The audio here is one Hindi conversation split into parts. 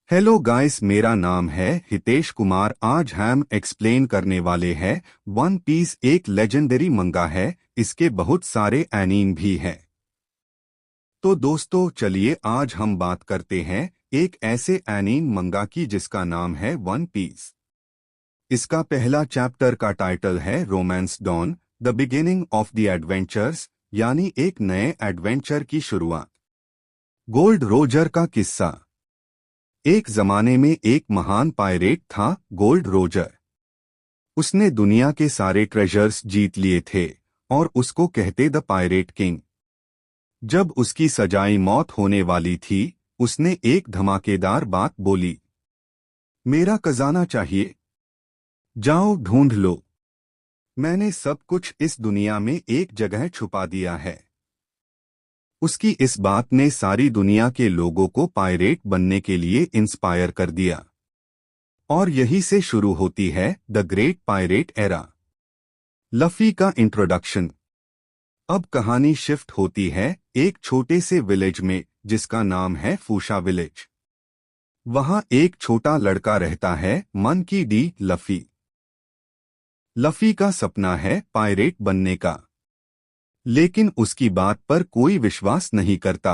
हेलो गाइस, मेरा नाम है हितेश कुमार। आज हम एक्सप्लेन करने वाले हैं वन पीस एक लेजेंडरी मंगा है। इसके बहुत सारे एनीम भी हैं। तो दोस्तों चलिए आज हम बात करते हैं एक ऐसे एनीम मंगा की जिसका नाम है वन पीस। इसका पहला चैप्टर का टाइटल है romance dawn, the beginning of the adventures, यानी एक नए एडवेंचर की शुरुआत। गोल्ड रोजर का किस्सा। एक जमाने में एक महान पायरेट था, गोल्ड रोजर। उसने दुनिया के सारे ट्रेजर्स जीत लिए थे और उसको कहते द पायरेट किंग। जब उसकी सजाई मौत होने वाली थी, उसने एक धमाकेदार बात बोली, मेरा खजाना चाहिए, जाओ ढूंढ लो। मैंने सब कुछ इस दुनिया में एक जगह छुपा दिया है। उसकी इस बात ने सारी दुनिया के लोगों को पायरेट बनने के लिए इंस्पायर कर दिया। और यही से शुरू होती है द ग्रेट पायरेट एरा। लफी का इंट्रोडक्शन। अब कहानी शिफ्ट होती है एक छोटे से विलेज में जिसका नाम है फूशा विलेज। वहां एक छोटा लड़का रहता है, मंकी डी लफी। लफी का सपना है पायरेट बनने का, लेकिन उसकी बात पर कोई विश्वास नहीं करता।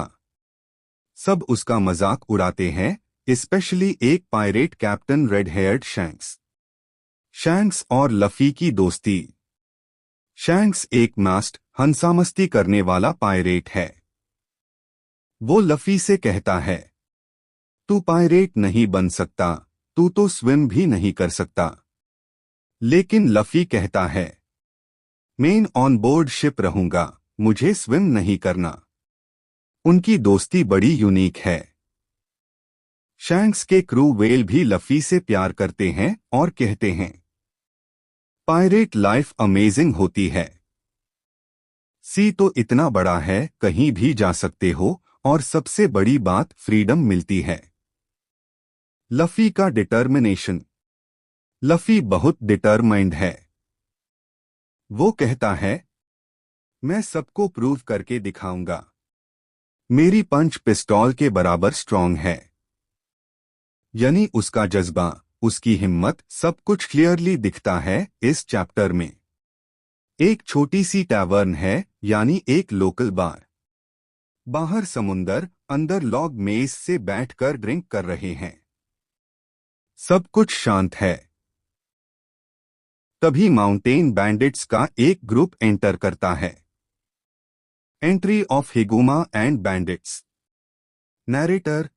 सब उसका मजाक उड़ाते हैं, स्पेशली एक pirate captain red heard shanks. Shanks और लफी की दोस्ती। शैंक्स एक मास्ट हंसामस्ती करने वाला पायरेट है। वो लफी से कहता है, तू पायरेट नहीं बन सकता, तू तो स्विम भी नहीं कर सकता। लेकिन लफी कहता है, मैं ऑन बोर्ड शिप रहूंगा, मुझे स्विम नहीं करना। उनकी दोस्ती बड़ी यूनिक है। शैंक्स के क्रू वेल भी लफी से प्यार करते हैं और कहते हैं, पायरेट लाइफ अमेजिंग होती है। सी तो इतना बड़ा है, कहीं भी जा सकते हो, और सबसे बड़ी बात फ्रीडम मिलती है। लफी का डिटर्मिनेशन। लफी बहुत डिटरमाइंड है। वो कहता है, मैं सबको प्रूव करके दिखाऊंगा। मेरी पंच पिस्तौल के बराबर स्ट्रांग है। यानी उसका जज्बा, उसकी हिम्मत, सब कुछ क्लियरली दिखता है इस चैप्टर में। एक छोटी सी टैवर्न है, यानी एक लोकल बार। बाहर समुंदर, अंदर लॉग मेज से बैठकर ड्रिंक कर रहे हैं। सब कुछ शांत है। तभी माउंटेन बैंडिट्स का एक ग्रुप एंटर करता है। Entry of Higuma and bandits. Narrator.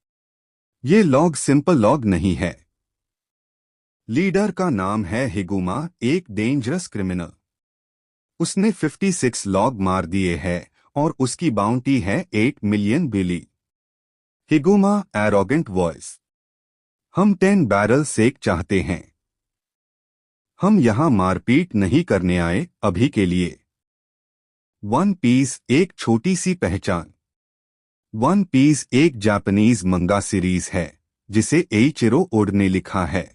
ये लॉग सिंपल लॉग नहीं है। लीडर का नाम है हिगुमा, एक डेंजरस क्रिमिनल। उसने 56 लॉग मार दिए हैं और उसकी बाउंटी है 8 मिलियन बिली। हिगुमा एरोगेंट वॉइस। हम 10 बैरल सेक चाहते हैं। हम यहां मारपीट नहीं करने आए अभी के लिए। वन पीस एक छोटी सी पहचान। वन पीस एक जापानीज मंगा सीरीज है जिसे एइचिरो ओडा ने लिखा है।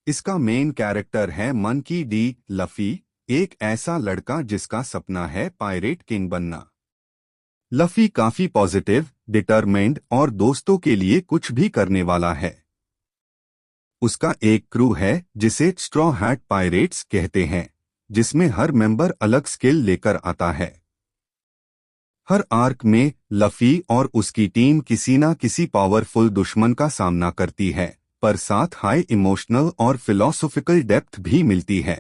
इसका मेन कैरेक्टर है मंकी डी लफी, एक ऐसा लड़का जिसका सपना है पायरेट किंग बनना। लफी काफी पॉजिटिव, डिटरमाइंड और दोस्तों के लिए कुछ भी करने वाला है। उसका एक क्रू है जिसे स्ट्रॉ हैट पायरेट्स कहते हैं, जिसमें हर मेंबर अलग स्किल लेकर आता है। हर आर्क में लफी और उसकी टीम किसी न किसी पावरफुल दुश्मन का सामना करती है, पर साथ हाई इमोशनल और फिलोसॉफिकल डेप्थ भी मिलती है।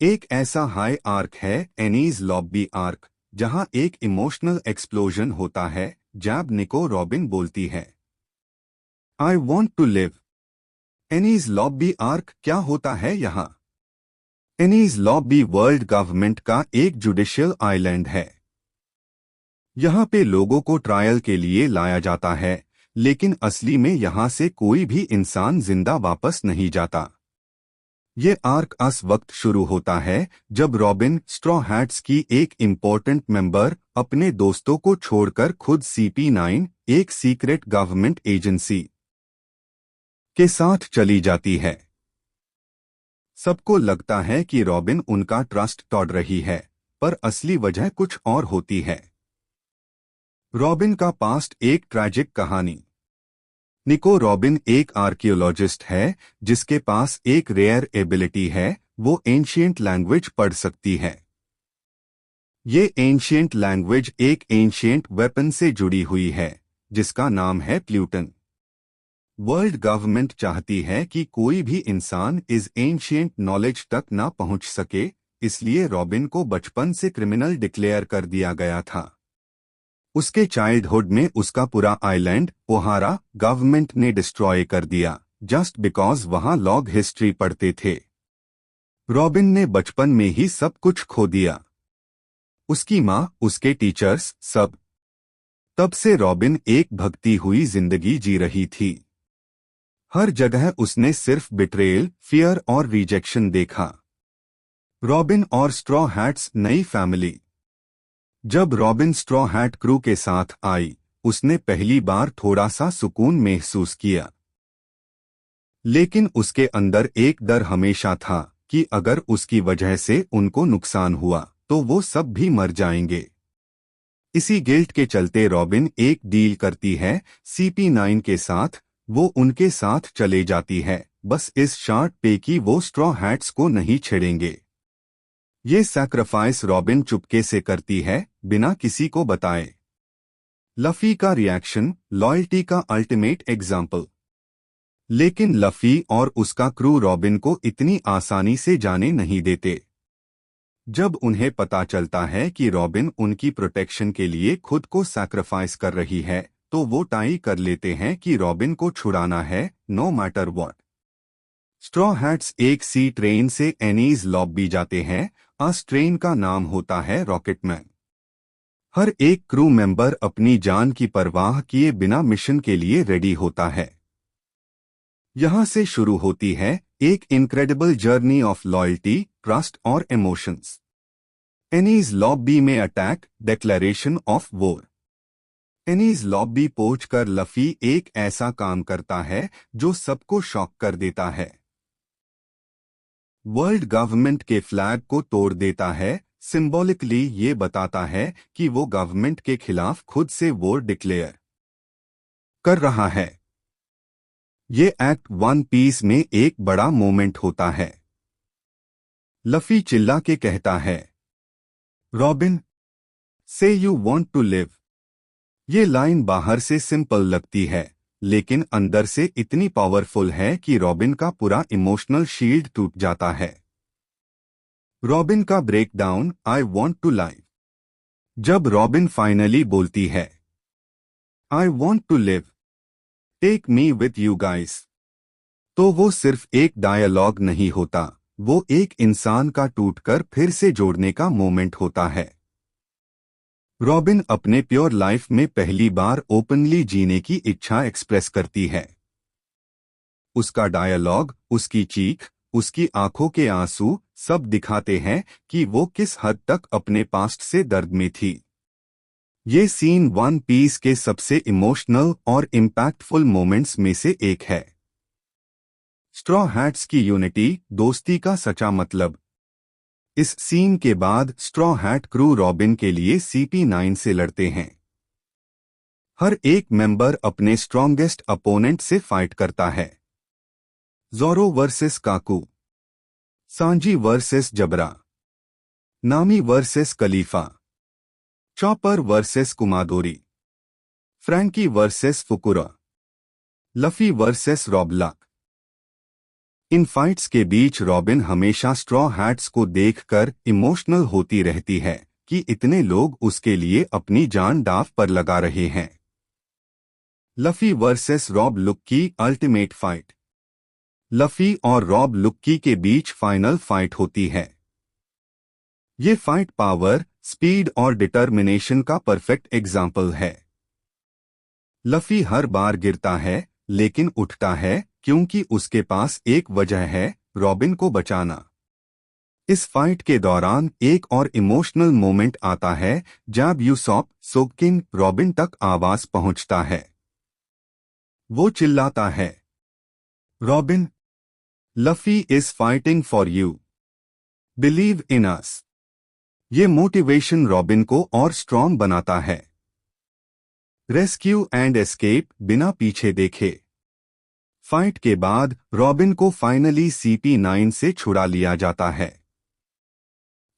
एक ऐसा हाई आर्क है एनीज लॉबी आर्क, जहां एक इमोशनल एक्सप्लोजन होता है जब निको रॉबिन बोलती है, I want to live. Enies Lobby arc क्या होता है यहाँ? एनीज लॉबी वर्ल्ड गवर्नमेंट का एक जुडिशियल आइलैंड है। यहाँ पे लोगों को ट्रायल के लिए लाया जाता है, लेकिन असली में यहाँ से कोई भी इंसान जिंदा वापस नहीं जाता। ये आर्क उस वक्त शुरू होता है जब रॉबिन स्ट्रॉ हैट्स की एक इम्पोर्टेंट मेंबर अपने दोस्तों को छोड़कर खुद CP9, एक सीक्रेट गवर्नमेंट एजेंसी, के साथ चली जाती है। सबको लगता है कि रॉबिन उनका ट्रस्ट तोड़ रही है, पर असली वजह कुछ और होती है। रॉबिन का पास्ट एक ट्रैजिक कहानी। निको रॉबिन एक आर्कियोलॉजिस्ट है जिसके पास एक रेयर एबिलिटी है, वो एंशिएंट लैंग्वेज पढ़ सकती है। ये एंशिएंट लैंग्वेज एक एंशिएंट वेपन से जुड़ी हुई है जिसका नाम है प्लूटन। वर्ल्ड गवर्नमेंट चाहती है कि कोई भी इंसान इस एंशिएंट नॉलेज तक ना पहुंच सके, इसलिए रॉबिन को बचपन से क्रिमिनल डिक्लेयर कर दिया गया था। उसके चाइल्डहुड में उसका पूरा आइलैंड ओहारा गवर्नमेंट ने डिस्ट्रॉय कर दिया जस्ट बिकॉज वहां लॉग हिस्ट्री पढ़ते थे। रॉबिन ने बचपन में ही सब कुछ खो दिया, उसकी माँ, उसके टीचर्स, सब। तब से रॉबिन एक भगती हुई जिंदगी जी रही थी। हर जगह उसने सिर्फ बिट्रेयल, फियर और रिजेक्शन देखा। रॉबिन और स्ट्रॉ हैट्स नई फैमिली। जब रॉबिन स्ट्रॉ हैट क्रू के साथ आई, उसने पहली बार थोड़ा सा सुकून महसूस किया, लेकिन उसके अंदर एक डर हमेशा था कि अगर उसकी वजह से उनको नुकसान हुआ तो वो सब भी मर जाएंगे। इसी गिल्ट के चलते रॉबिन एक डील करती है CP9 के साथ। वो उनके साथ चले जाती है, बस इस शर्त पे कि वो स्ट्रॉ हैट्स को नहीं छेड़ेंगे। ये सैक्रिफाइस रॉबिन चुपके से करती है, बिना किसी को बताए। लफी का रिएक्शन, लॉयल्टी का अल्टीमेट एग्जाम्पल। लेकिन लफी और उसका क्रू रॉबिन को इतनी आसानी से जाने नहीं देते। जब उन्हें पता चलता है कि रॉबिन उनकी प्रोटेक्शन के लिए खुद को सैक्रिफाइस कर रही है, तो वो तय कर लेते हैं कि रॉबिन को छुड़ाना है, no matter what. Straw hats एक सी ट्रेन से एनीज लॉबी जाते हैं। इस ट्रेन का नाम होता है रॉकेटमैन। हर एक क्रू मेंबर अपनी जान की परवाह किए बिना मिशन के लिए रेडी होता है। यहां से शुरू होती है एक incredible journey of loyalty, trust और इमोशंस। एनीज लॉबी में attack, declaration of war. Annie's lobby पहुंचकर लफी एक ऐसा काम करता है जो सबको शॉक कर देता है। वर्ल्ड गवर्नमेंट के फ्लैग को तोड़ देता है, सिंबॉलिकली ये बताता है कि वो गवर्नमेंट के खिलाफ खुद से वॉर डिक्लेयर कर रहा है। ये एक्ट वन पीस में एक बड़ा मोमेंट होता है। लफी चिल्ला के कहता है, रॉबिन से यू वॉन्ट टू लिव। ये लाइन बाहर से सिंपल लगती है, लेकिन अंदर से इतनी पावरफुल है कि रॉबिन का पूरा इमोशनल शील्ड टूट जाता है। रॉबिन का breakdown, I want to live. जब रॉबिन फाइनली बोलती है, I want to live, take me with you guys, तो वो सिर्फ एक डायलॉग नहीं होता, वो एक इंसान का टूटकर फिर से जोड़ने का मोमेंट होता है। रॉबिन अपने प्योर लाइफ में पहली बार ओपनली जीने की इच्छा एक्सप्रेस करती है। उसका डायलॉग, उसकी चीख, उसकी आंखों के आंसू सब दिखाते हैं कि वो किस हद तक अपने पास्ट से दर्द में थी। ये सीन वन पीस के सबसे इमोशनल और इम्पैक्टफुल मोमेंट्स में से एक है। स्ट्रॉ हैट्स की यूनिटी, दोस्ती का सच्चा मतलब। इस सीन के बाद स्ट्रॉ हैट क्रू रॉबिन के लिए CP9 से लड़ते हैं। हर एक मेंबर अपने स्ट्रॉन्गेस्ट अपोनेंट से फाइट करता है। Zoro versus Kaku, Sanji versus Jabra, Nami versus Kalifa, Chopper versus Kumadori, Franky versus Fukurou, Luffy versus रॉबलॉक। इन फाइट्स के बीच रॉबिन हमेशा स्ट्रॉ हैट्स को देखकर इमोशनल होती रहती है कि इतने लोग उसके लिए अपनी जान दांव पर लगा रहे हैं। लफी वर्सेस रॉब लुक्की, अल्टीमेट फाइट। लफी और रॉब लुक्की के बीच फाइनल फाइट होती है। ये फाइट पावर, स्पीड और डिटर्मिनेशन का परफेक्ट एग्जाम्पल है। लफी हर बार गिरता है लेकिन उठता है क्योंकि उसके पास एक वजह है, रॉबिन को बचाना। इस फाइट के दौरान एक और इमोशनल मोमेंट आता है जब यूसॉप सोगकिन रॉबिन तक आवाज पहुंचता है। वो चिल्लाता है, Robin, Luffy is fighting for you, believe in us. ये मोटिवेशन रॉबिन को और स्ट्रॉन्ग बनाता है। रेस्क्यू एंड एस्केप, बिना पीछे देखे। फाइट के बाद रॉबिन को फाइनली CP9 से छुड़ा लिया जाता है।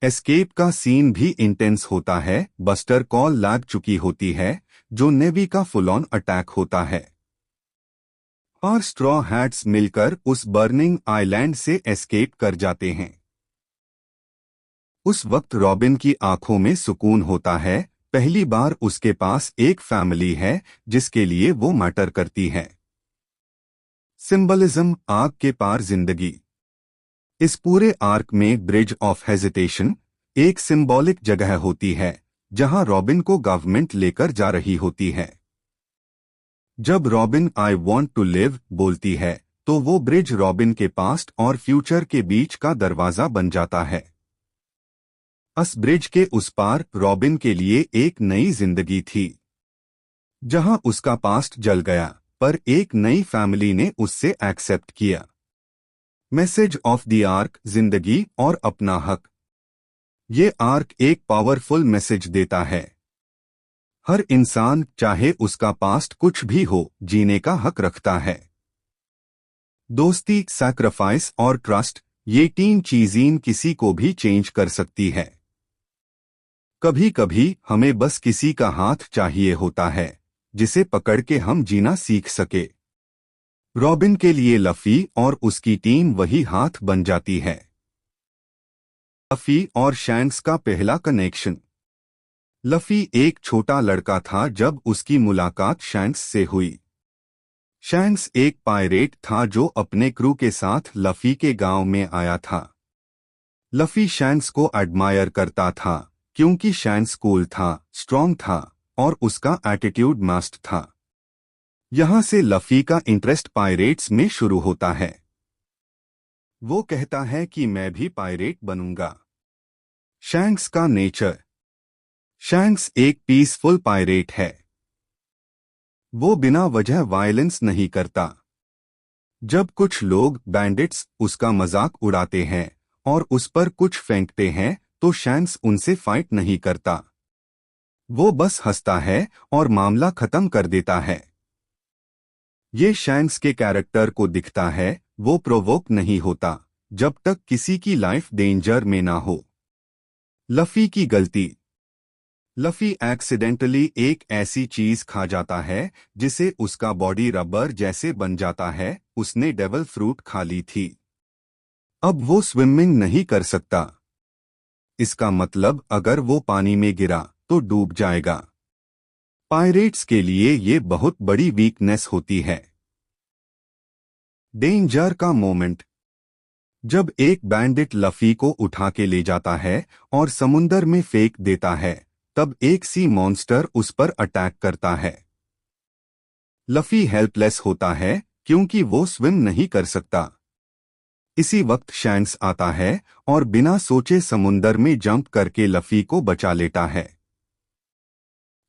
एस्केप का सीन भी इंटेंस होता है। बस्टर कॉल लग चुकी होती है, जो नेवी का फुल ऑन अटैक होता है, और स्ट्रॉ हैट्स मिलकर उस बर्निंग आइलैंड से एस्केप कर जाते हैं। उस वक्त रॉबिन की आंखों में सुकून होता है। पहली बार उसके पास एक फैमिली है जिसके लिए वो मैटर करती है। सिंबलिज्म, आग के पार जिंदगी। इस पूरे आर्क में ब्रिज ऑफ हेजिटेशन एक सिंबॉलिक जगह होती है जहां रॉबिन को गवर्नमेंट लेकर जा रही होती है। जब Robin I want to live बोलती है तो वो ब्रिज रॉबिन के पास्ट और फ्यूचर के बीच का दरवाजा बन जाता है। उस ब्रिज के उस पार रॉबिन के लिए एक नई जिंदगी थी, जहां उसका पास्ट जल गया पर एक नई फैमिली ने उससे एक्सेप्ट किया। मैसेज ऑफ द आर्क, जिंदगी और अपना हक। ये आर्क एक पावरफुल मैसेज देता है। हर इंसान, चाहे उसका पास्ट कुछ भी हो, जीने का हक रखता है। दोस्ती, सैक्रिफाइस और ट्रस्ट, ये तीन चीजें किसी को भी चेंज कर सकती है। कभी कभी हमें बस किसी का हाथ चाहिए होता है जिसे पकड़ के हम जीना सीख सके। रॉबिन के लिए लफी और उसकी टीम वही हाथ बन जाती है। लफी और शैंक्स का पहला कनेक्शन। लफी एक छोटा लड़का था जब उसकी मुलाकात शैंक्स से हुई। शैंक्स एक पायरेट था जो अपने क्रू के साथ लफी के गांव में आया था। लफी शैंक्स को एडमायर करता था क्योंकि शैंक्स कूल था, स्ट्रॉन्ग था और उसका एटीट्यूड मस्त था। यहां से लफी का इंटरेस्ट पायरेट्स में शुरू होता है। वो कहता है कि मैं भी पायरेट बनूंगा। शैंक्स का नेचर। शैंक्स एक पीसफुल पायरेट है। वो बिना वजह वायलेंस नहीं करता। जब कुछ लोग बैंडिट्स उसका मजाक उड़ाते हैं और उस पर कुछ फेंकते हैं तो शैंक्स उनसे फाइट नहीं करता। वो बस हंसता है और मामला खत्म कर देता है। ये शैंक्स के कैरेक्टर को दिखता है। वो प्रोवोक नहीं होता जब तक किसी की लाइफ डेंजर में ना हो। लफी की गलती। लफी एक्सीडेंटली एक ऐसी चीज खा जाता है जिसे उसका बॉडी रबर जैसे बन जाता है। उसने डेविल फ्रूट खा ली थी। अब वो स्विमिंग नहीं कर सकता। इसका मतलब अगर वो पानी में गिरा तो डूब जाएगा। पायरेट्स के लिए ये बहुत बड़ी वीकनेस होती है। डेंजर का मोमेंट। जब एक बैंडिट लफी को उठा के ले जाता है और समुंदर में फेंक देता है, तब एक सी मॉन्स्टर उस पर अटैक करता है। लफी हेल्पलेस होता है क्योंकि वो स्विम नहीं कर सकता। इसी वक्त शैंक्स आता है और बिना सोचे समुंदर में जंप करके लफी को बचा लेता है।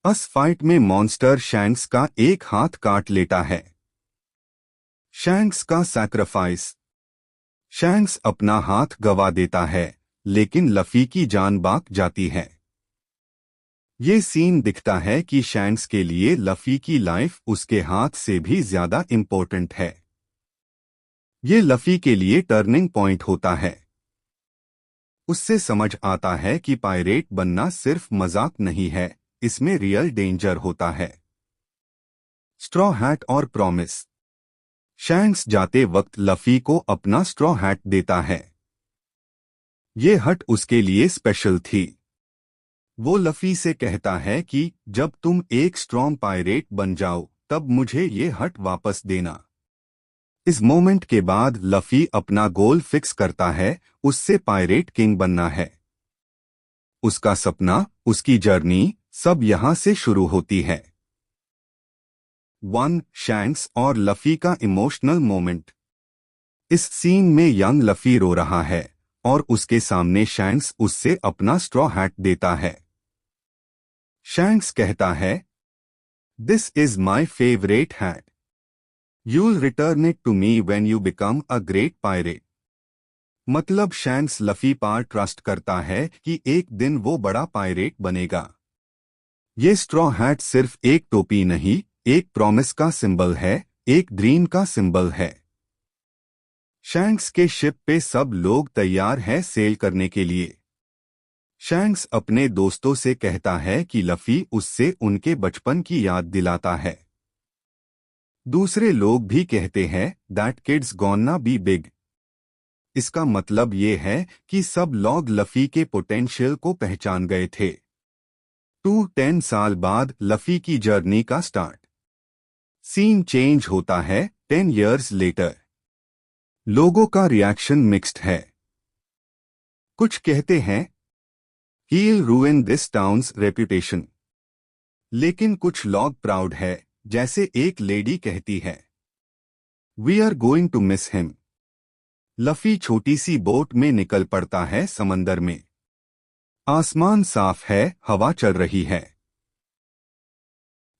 उस फाइट में मॉन्स्टर शैंक्स का एक हाथ काट लेता है। शैंक्स का सैक्रिफाइस। शैंक्स अपना हाथ गवा देता है लेकिन लफी की जान बाक जाती है। ये सीन दिखता है कि शैंक्स के लिए लफी की लाइफ उसके हाथ से भी ज्यादा इम्पोर्टेंट है। ये लफी के लिए टर्निंग पॉइंट होता है। उससे समझ आता है कि पायरेट बनना सिर्फ मजाक नहीं है, इसमें रियल डेंजर होता है। स्ट्रॉ हैट और प्रॉमिस। शैंक्स जाते वक्त लफी को अपना स्ट्रॉ हैट देता है। ये हट उसके लिए स्पेशल थी। वो लफी से कहता है कि जब तुम एक स्ट्रॉन्ग पायरेट बन जाओ तब मुझे ये हट वापस देना। इस मोमेंट के बाद लफी अपना गोल फिक्स करता है, उससे पायरेट किंग बनना है। उसका सपना, उसकी जर्नी, सब यहां से शुरू होती है। शैंक्स और लफी का इमोशनल मोमेंट। इस सीन में यंग लफी रो रहा है और उसके सामने शैंक्स उससे अपना स्ट्रॉ हैट देता है। शैंक्स कहता है, this is my favourite hat. You'll return it to me when you become a great pirate. मतलब शैंक्स लफी पर ट्रस्ट करता है कि एक दिन वो बड़ा पायरेट बनेगा। ये स्ट्रॉ हैट सिर्फ एक टोपी नहीं, एक प्रॉमिस का सिंबल है, एक ड्रीम का सिंबल है। शैंक्स के शिप पे सब लोग तैयार हैं सेल करने के लिए। शैंक्स अपने दोस्तों से कहता है कि लफी उससे उनके बचपन की याद दिलाता है। दूसरे लोग भी कहते हैं that kids gonna be big. इसका मतलब ये है कि सब लोग लफी के पोटेंशियल को पहचान गए थे। 10 साल बाद लफी की जर्नी का स्टार्ट। सीन चेंज होता है 10 इयर्स लेटर। लोगों का रिएक्शन मिक्स्ड है। कुछ कहते हैं he'll ruin this town's reputation। लेकिन कुछ लोग प्राउड है, जैसे एक लेडी कहती है We are going to miss him। लफी छोटी सी बोट में निकल पड़ता है समंदर में। आसमान साफ है, हवा चल रही है।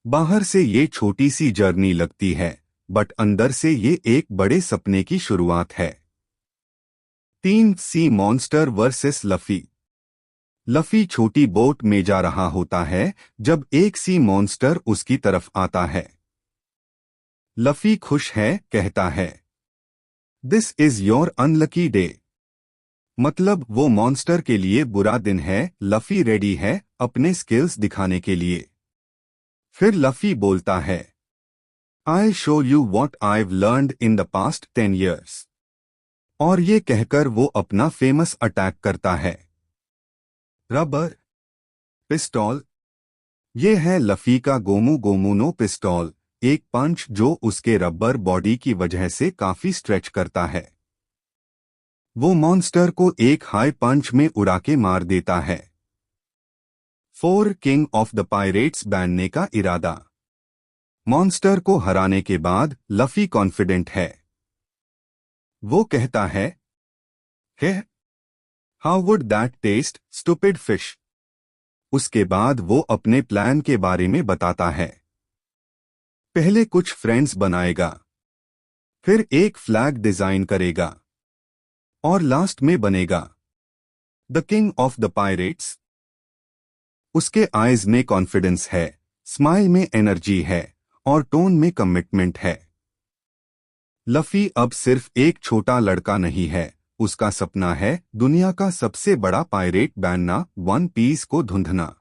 बाहर से ये छोटी सी जर्नी लगती है, बट अंदर से ये एक बड़े सपने की शुरुआत है। 3 सी मॉन्स्टर वर्सेस लफी। लफी छोटी बोट में जा रहा होता है जब एक सी मॉन्स्टर उसकी तरफ आता है। लफी खुश है, कहता है this is your unlucky day. मतलब वो मॉन्स्टर के लिए बुरा दिन है। लफी रेडी है अपने स्किल्स दिखाने के लिए। फिर लफी बोलता है I show you what I've learned in the past 10 years। और ये कहकर वो अपना फेमस अटैक करता है। Rubber pistol. ये है लफी का गोमू गोमूनो पिस्टॉल, एक पंच जो उसके रबर बॉडी की वजह से काफी स्ट्रेच करता है। वो मॉन्स्टर को एक हाई पंच में उड़ा के मार देता है। 4 किंग ऑफ द पायरेट्स बनने का इरादा। मॉन्स्टर को हराने के बाद लफी कॉन्फिडेंट है। वो कहता है how would that taste stupid fish. उसके बाद वो अपने प्लान के बारे में बताता है। पहले कुछ फ्रेंड्स बनाएगा, फिर एक फ्लैग डिजाइन करेगा, और लास्ट में बनेगा the king of the pirates. उसके आईज में कॉन्फिडेंस है, स्माइल में एनर्जी है, और टोन में कमिटमेंट है। लफी अब सिर्फ एक छोटा लड़का नहीं है, उसका सपना है दुनिया का सबसे बड़ा पायरेट बनना, वन पीस को ढूंढना।